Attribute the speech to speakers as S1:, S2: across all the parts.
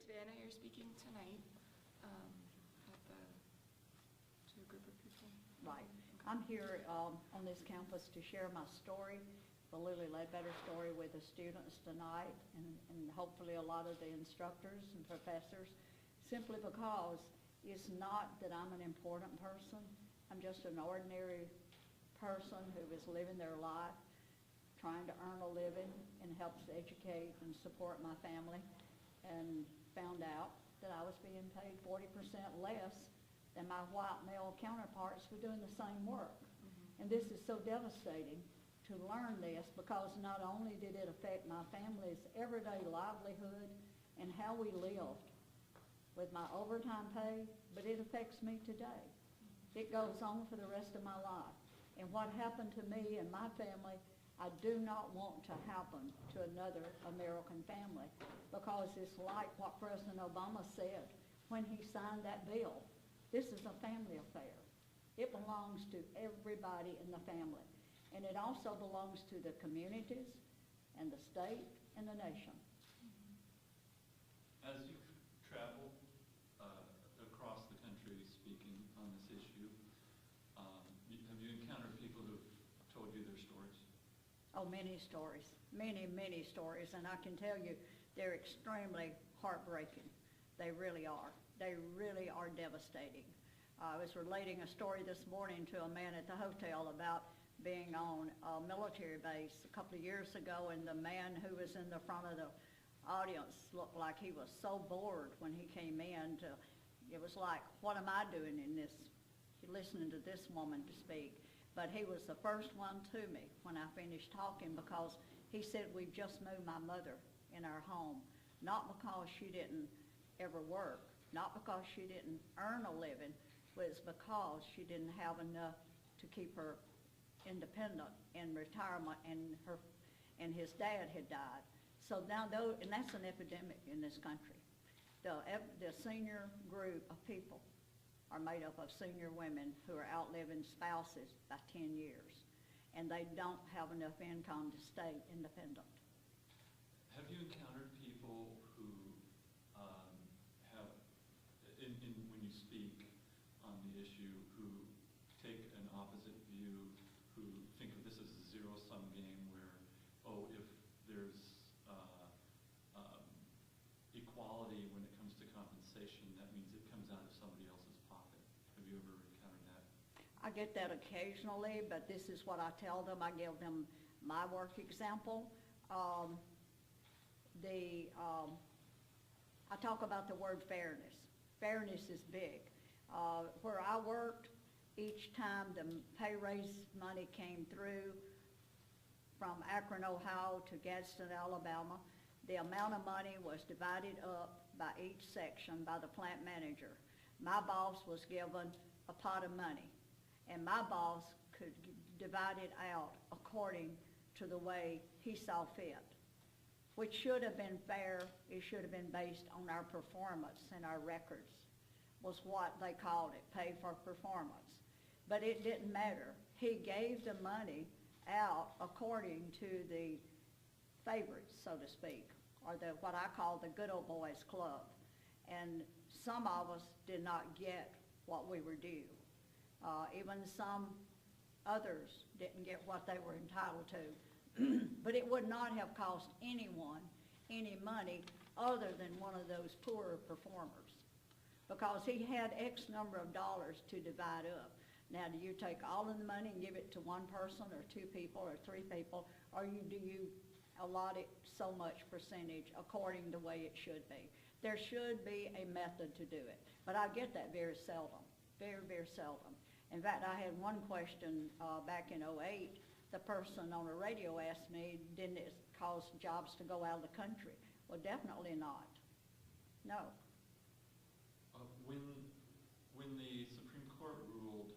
S1: today. I know you're speaking tonight to a group of people.
S2: Right. I'm here on this campus to share my story, the Lily Ledbetter story, with the students tonight, and hopefully a lot of the instructors and professors, simply because it's not that I'm an important person. I'm just an ordinary person who is living their life, trying to earn a living, and helps educate and support my family, and found out that I was being paid 40% less than my white male counterparts for doing the same work. And this is so devastating to learn this, because not only did it affect my family's everyday livelihood and how we lived with my overtime pay, but it affects me today. It goes on for the rest of my life. And what happened to me and my family, I do not want to happen to another American family, because it's like what President Obama said when he signed that bill. This is a family affair. It belongs to everybody in the family. And it also belongs to the communities and the state and the nation.
S3: As you've traveled across the country speaking on this issue, have you encountered people who've told you their stories?
S2: Oh, many stories, many, many stories, and I can tell you they're extremely heartbreaking. They really are. They really are devastating. I was relating a story this morning to a man at the hotel about being on a military base a couple of years ago, and the man who was in the front of the audience looked like he was so bored when he came in. It was like, what am I doing in this, listening to this woman to speak? But he was the first one to me when I finished talking, because he said, we've just moved my mother in our home, not because she didn't ever work, not because she didn't earn a living, but it's because she didn't have enough to keep her independent in retirement, and his dad had died. So now, and that's an epidemic in this country. The senior group of people are made up of senior women who are outliving spouses by 10 years, and they don't have enough income to stay independent.
S3: Have you encountered people who have, when you speak on the issue, who take an opposite view, who think of this as a zero-sum game where, oh, if there's equality when it comes to compensation, that means it comes out of somebody else's pocket? Have you ever encountered that?
S2: I get that occasionally, but this is what I tell them. I give them my work example. I talk about the word fairness. Fairness is big. Where I worked, each time the pay raise money came through from Akron, Ohio to Gadsden, Alabama, the amount of money was divided up by each section by the plant manager. My boss was given a pot of money, and my boss could divide it out according to the way he saw fit, which should have been fair. It should have been based on our performance and our records, was what they called it, pay for performance. But it didn't matter. He gave the money out according to the favorites, so to speak, or what I call the good old boys club. And some of us did not get what we were due. Even some others didn't get what they were entitled to. But it would not have cost anyone any money other than one of those poorer performers, because he had X number of dollars to divide up. Now, do you take all of the money and give it to one person or two people or three people, or do you allot it so much percentage according to the way it should be? There should be a method to do it, but I get that very seldom, very, very seldom. In fact, I had one question back in '08. The person on the radio asked me, didn't it cause jobs to go out of the country? Well, definitely not. No.
S3: When the Supreme Court ruled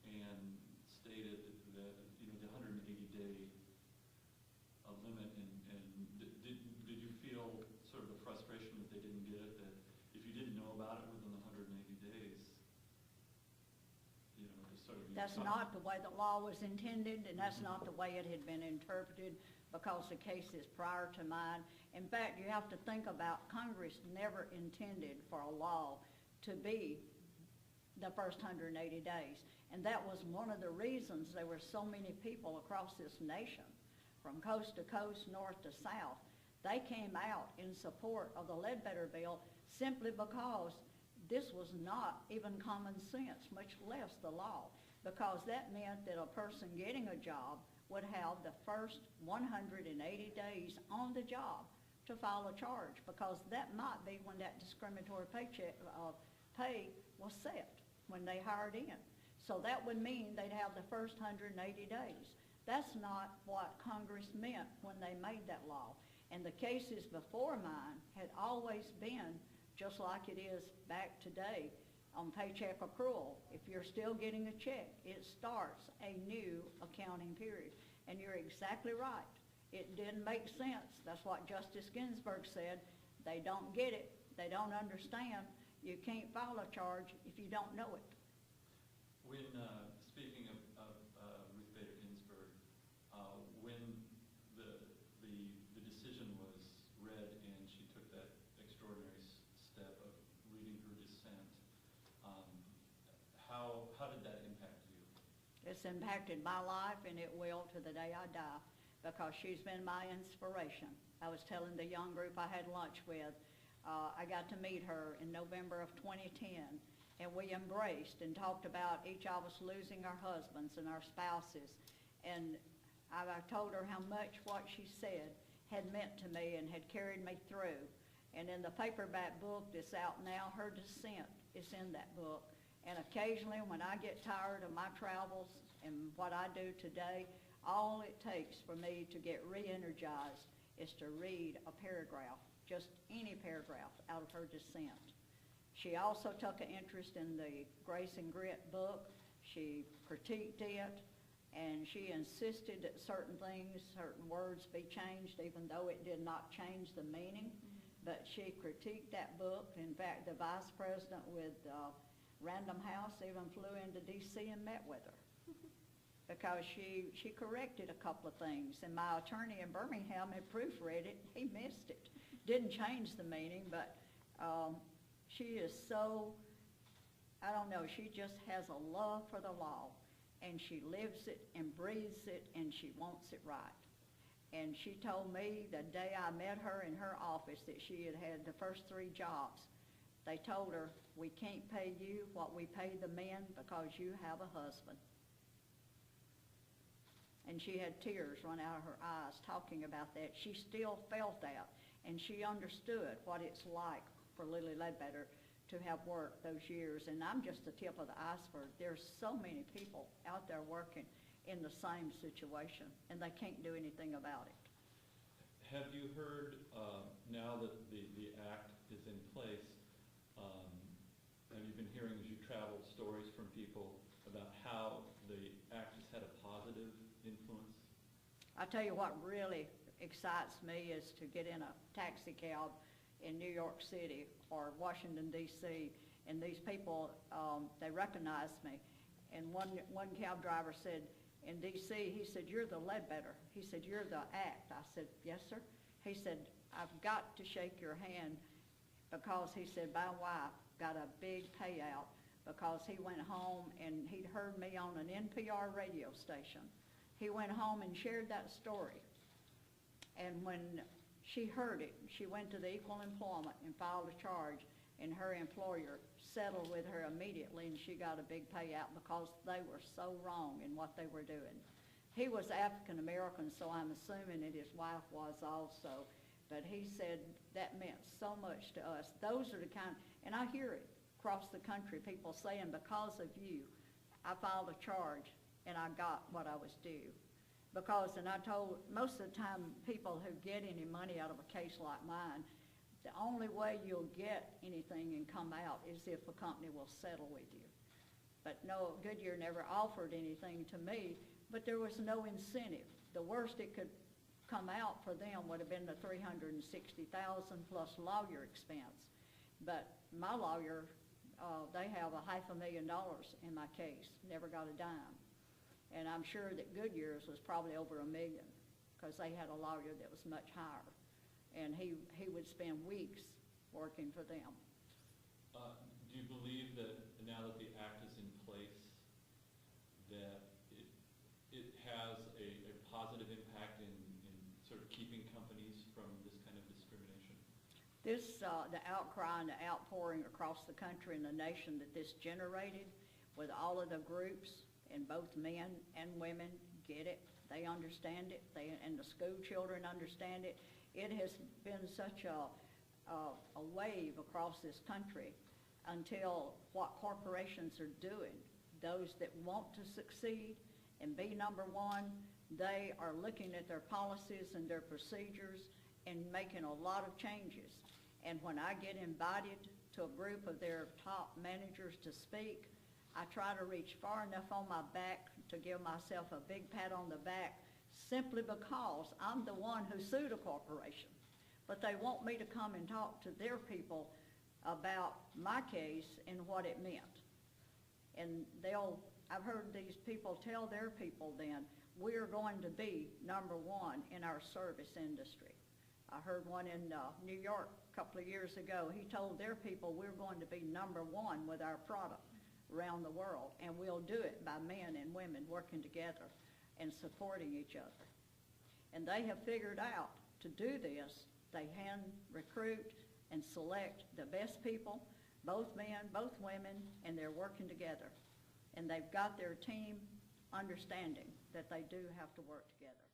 S3: and stated that, the 180-day limit, and did you feel sort of the frustration that they didn't get it, that if you didn't know about it within the 180 days, to So
S2: That's not the way the law was intended, and that's not the way it had been interpreted, because the case is prior to mine. In fact, you have to think about Congress never intended for a law to be the first 180 days. And that was one of the reasons there were so many people across this nation, from coast to coast, north to south. They came out in support of the Ledbetter bill simply because this was not even common sense, much less the law, because that meant that a person getting a job would have the first 180 days on the job to file a charge, because that might be when that discriminatory pay was set, when they hired in. So that would mean they'd have the first 180 days. That's not what Congress meant when they made that law. And the cases before mine had always been just like it is back today on paycheck accrual. If you're still getting a check, it starts a new accounting period. And you're exactly right. It didn't make sense. That's what Justice Ginsburg said. They don't get it. They don't understand. You can't file a charge if you don't know it.
S3: When, speaking of Ruth Bader Ginsburg, when the decision was read and she took that extraordinary step of reading her dissent, how did that impact you?
S2: It's impacted my life, and it will to the day I die, because she's been my inspiration. I was telling the young group I had lunch with, I got to meet her in November of 2010, and we embraced and talked about each of us losing our husbands and our spouses. And I told her how much what she said had meant to me and had carried me through. And in the paperback book that's out now, her dissent is in that book. And occasionally when I get tired of my travels and what I do today, all it takes for me to get re-energized is to read a paragraph, just any paragraph out of her dissent. She also took an interest in the Grace and Grit book. She critiqued it, and she insisted that certain things, certain words be changed, even though it did not change the meaning. But she critiqued that book. In fact, the vice president with Random House even flew into D.C. and met with her because she corrected a couple of things. And my attorney in Birmingham had proofread it. He missed it. Didn't change the meaning, but she is so, I don't know, she just has a love for the law, and she lives it and breathes it, and she wants it right. And she told me the day I met her in her office that she had had the first 3 jobs. They told her, we can't pay you what we pay the men because you have a husband. And she had tears run out of her eyes talking about that. She still felt that, and she understood what it's like for Lily Ledbetter to have worked those years. And I'm just the tip of the iceberg. There's so many people out there working in the same situation, and they can't do anything about it.
S3: Have you heard, now that the act is in place, have you been hearing as you traveled stories from people about how the act has had a positive influence?
S2: I tell you what really excites me is to get in a taxi cab in New York City or Washington, D.C., and these people, they recognize me. And one cab driver said, in D.C., he said, you're the Ledbetter. He said, you're the act. I said, yes, sir. He said, I've got to shake your hand because, he said, my wife got a big payout because he went home and he'd heard me on an NPR radio station. He went home and shared that story. And when she heard it, she went to the Equal Employment and filed a charge, and her employer settled with her immediately, and she got a big payout because they were so wrong in what they were doing. He was African American, so I'm assuming that his wife was also, but he said that meant so much to us. Those are the kind, and I hear it across the country, people saying, because of you, I filed a charge and I got what I was due. Because, and I told, most of the time, people who get any money out of a case like mine, the only way you'll get anything and come out is if a company will settle with you. But no, Goodyear never offered anything to me, but there was no incentive. The worst it could come out for them would have been the $360,000 plus lawyer expense. But my lawyer they have $500,000 in my case, never got a dime. And I'm sure that Goodyear's was probably over $1 million, because they had a lawyer that was much higher. And he would spend weeks working for them.
S3: Do you believe that now that the act is in place, that it has a positive impact in sort of keeping companies from this kind of discrimination?
S2: This, the outcry and the outpouring across the country and the nation that this generated, with all of the groups, and both men and women get it, they understand it, and the school children understand it. It has been such a wave across this country until what corporations are doing, those that want to succeed and be number one, they are looking at their policies and their procedures and making a lot of changes. And when I get invited to a group of their top managers to speak, I try to reach far enough on my back to give myself a big pat on the back, simply because I'm the one who sued a corporation. But they want me to come and talk to their people about my case and what it meant. And I've heard these people tell their people then, we're going to be number one in our service industry. I heard one in New York a couple of years ago. He told their people, we're going to be number one with our product around the world, and we'll do it by men and women working together and supporting each other. And they have figured out to do this. They hand recruit and select the best people, both men, both women, and they're working together. And they've got their team understanding that they do have to work together.